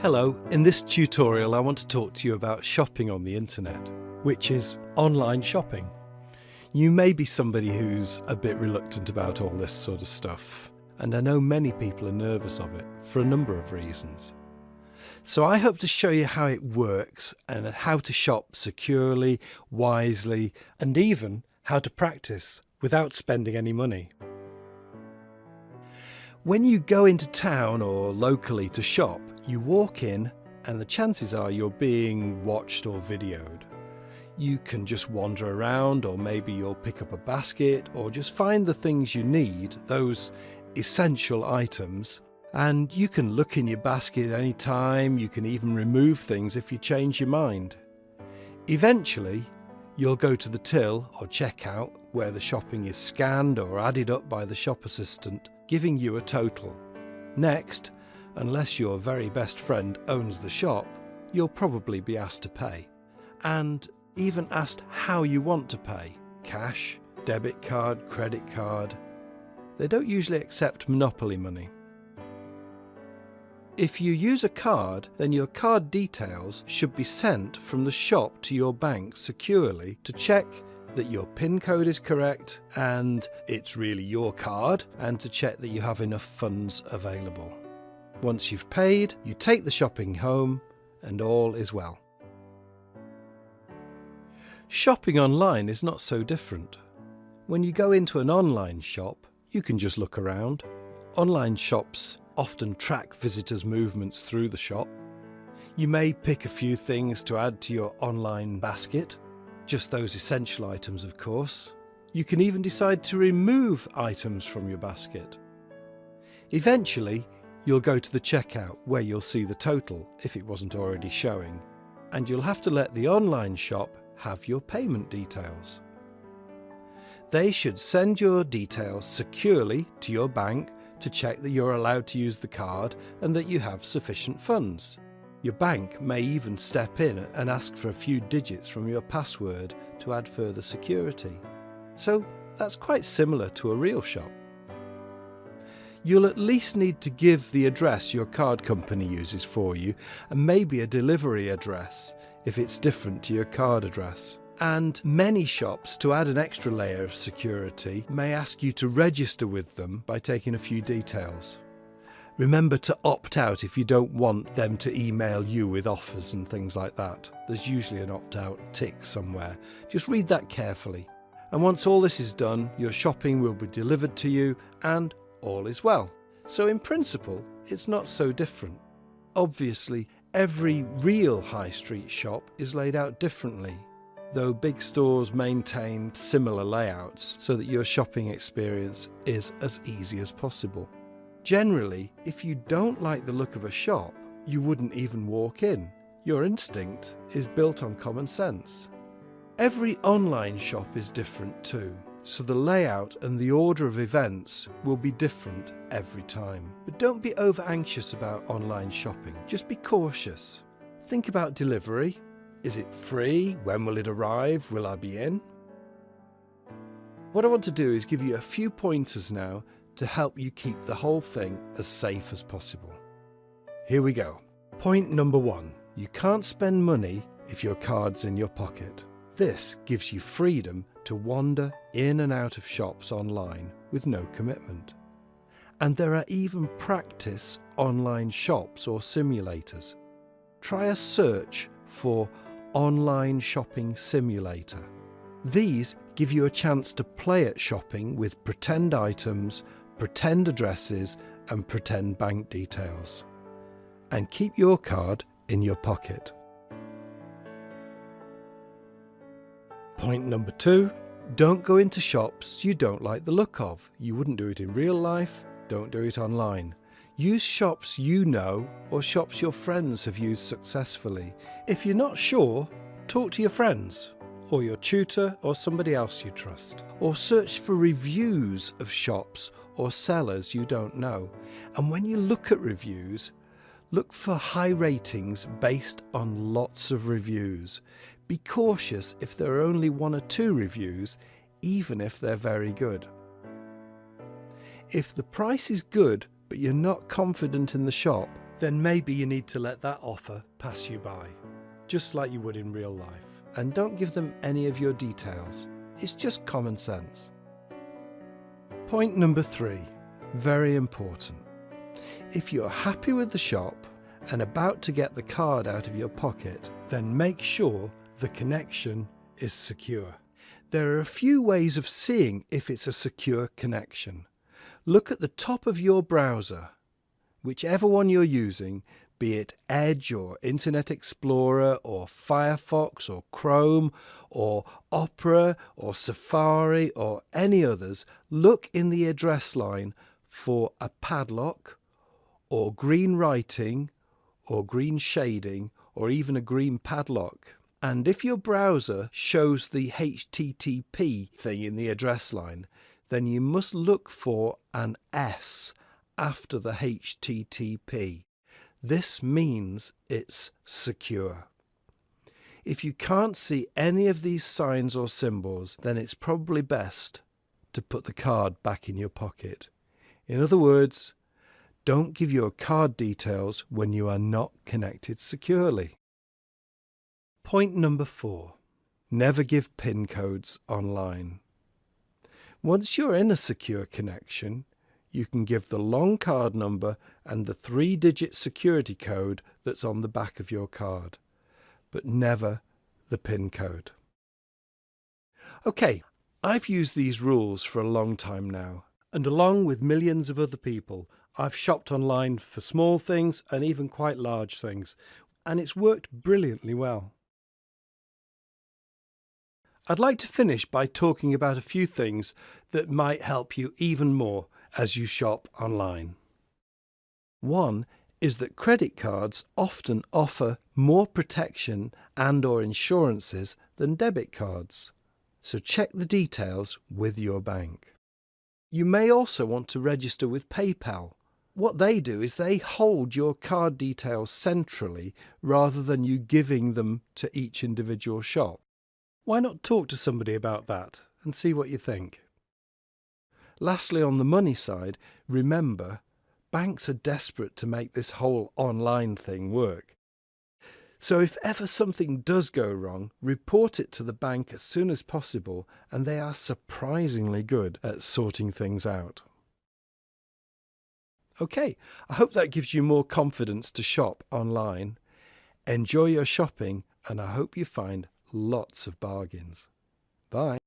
Hello, in this tutorial I want to talk to you about shopping on the internet, which is online shopping. You may be somebody who's a bit reluctant about all this sort of stuff, and I know many people are nervous of it for a number of reasons. So I hope to show you how it works and how to shop securely, wisely, and even how to practice without spending any money. When you go into town or locally to shop, you walk in and the chances are you're being watched or videoed. You can just wander around, or maybe you'll pick up a basket or just find the things you need, those essential items, and you can look in your basket at any time. You can even remove things if you change your mind. Eventually, you'll go to the till or checkout where the shopping is scanned or added up by the shop assistant, giving you a total. Next, unless your very best friend owns the shop, you'll probably be asked to pay, and even asked how you want to pay: cash, debit card, credit card. They don't usually accept monopoly money. If you use a card, then your card details should be sent from the shop to your bank securely to check that your PIN code is correct and it's really your card, and to check that you have enough funds available. Once you've paid, you take the shopping home and all is well. Shopping online is not so different. When you go into an online shop, you can just look around. Online shops often track visitors' movements through the shop. You may pick a few things to add to your online basket, just those essential items, of course. You can even decide to remove items from your basket. Eventually, you'll go to the checkout where you'll see the total if it wasn't already showing, and you'll have to let the online shop have your payment details. They should send your details securely to your bank to check that you're allowed to use the card and that you have sufficient funds. Your bank may even step in and ask for a few digits from your password to add further security. So that's quite similar to a real shop. You'll at least need to give the address your card company uses for you, and maybe a delivery address if it's different to your card address. And many shops, to add an extra layer of security, may ask you to register with them by taking a few details. Remember to opt out if you don't want them to email you with offers and things like that. There's usually an opt-out tick somewhere. Just read that carefully. And once all this is done, your shopping will be delivered to you and all is well. So in principle, it's not so different. Obviously, every real high street shop is laid out differently, though big stores maintain similar layouts so that your shopping experience is as easy as possible. Generally, if you don't like the look of a shop, you wouldn't even walk in. Your instinct is built on common sense. Every online shop is different too, so the layout and the order of events will be different every time. But don't be over anxious about online shopping. Just be cautious. Think about delivery. Is it free? When will it arrive? Will I be in? What I want to do is give you a few pointers now to help you keep the whole thing as safe as possible. Here we go. Point number 1. You can't spend money if your card's in your pocket. This gives you freedom to wander in and out of shops online with no commitment. And there are even practice online shops or simulators. Try a search for Online Shopping Simulator. These give you a chance to play at shopping with pretend items, pretend addresses and pretend bank details. And keep your card in your pocket. Point number 2. Don't go into shops you don't like the look of. You wouldn't do it in real life, don't do it online. Use shops you know or shops your friends have used successfully. If you're not sure, talk to your friends or your tutor or somebody else you trust. Or search for reviews of shops or sellers you don't know. And when you look at reviews, look for high ratings based on lots of reviews. Be cautious if there are only 1 or 2 reviews, even if they're very good. If the price is good, but you're not confident in the shop, then maybe you need to let that offer pass you by, just like you would in real life. And don't give them any of your details. It's just common sense. Point number 3, very important. If you're happy with the shop and about to get the card out of your pocket, then make sure the connection is secure. There are a few ways of seeing if it's a secure connection. Look at the top of your browser, whichever one you're using, be it Edge or Internet Explorer or Firefox or Chrome or Opera or Safari or any others. Look in the address line for a padlock or green writing or green shading or even a green padlock. And if your browser shows the HTTP thing in the address line, then you must look for an S after the HTTP. This means it's secure. If you can't see any of these signs or symbols, then it's probably best to put the card back in your pocket. In other words, don't give your card details when you are not connected securely. Point number 4. Never give PIN codes online. Once you're in a secure connection, you can give the long card number and the 3-digit security code that's on the back of your card, but never the PIN code. Okay, I've used these rules for a long time now, and along with millions of other people, I've shopped online for small things and even quite large things, and it's worked brilliantly well. I'd like to finish by talking about a few things that might help you even more as you shop online. One is that credit cards often offer more protection and/or insurances than debit cards, so check the details with your bank. You may also want to register with PayPal. What they do is they hold your card details centrally rather than you giving them to each individual shop. Why not talk to somebody about that and see what you think? Lastly, on the money side, remember, banks are desperate to make this whole online thing work. So if ever something does go wrong, report it to the bank as soon as possible, and they are surprisingly good at sorting things out. Okay, I hope that gives you more confidence to shop online. Enjoy your shopping, and I hope you find lots of bargains. Bye.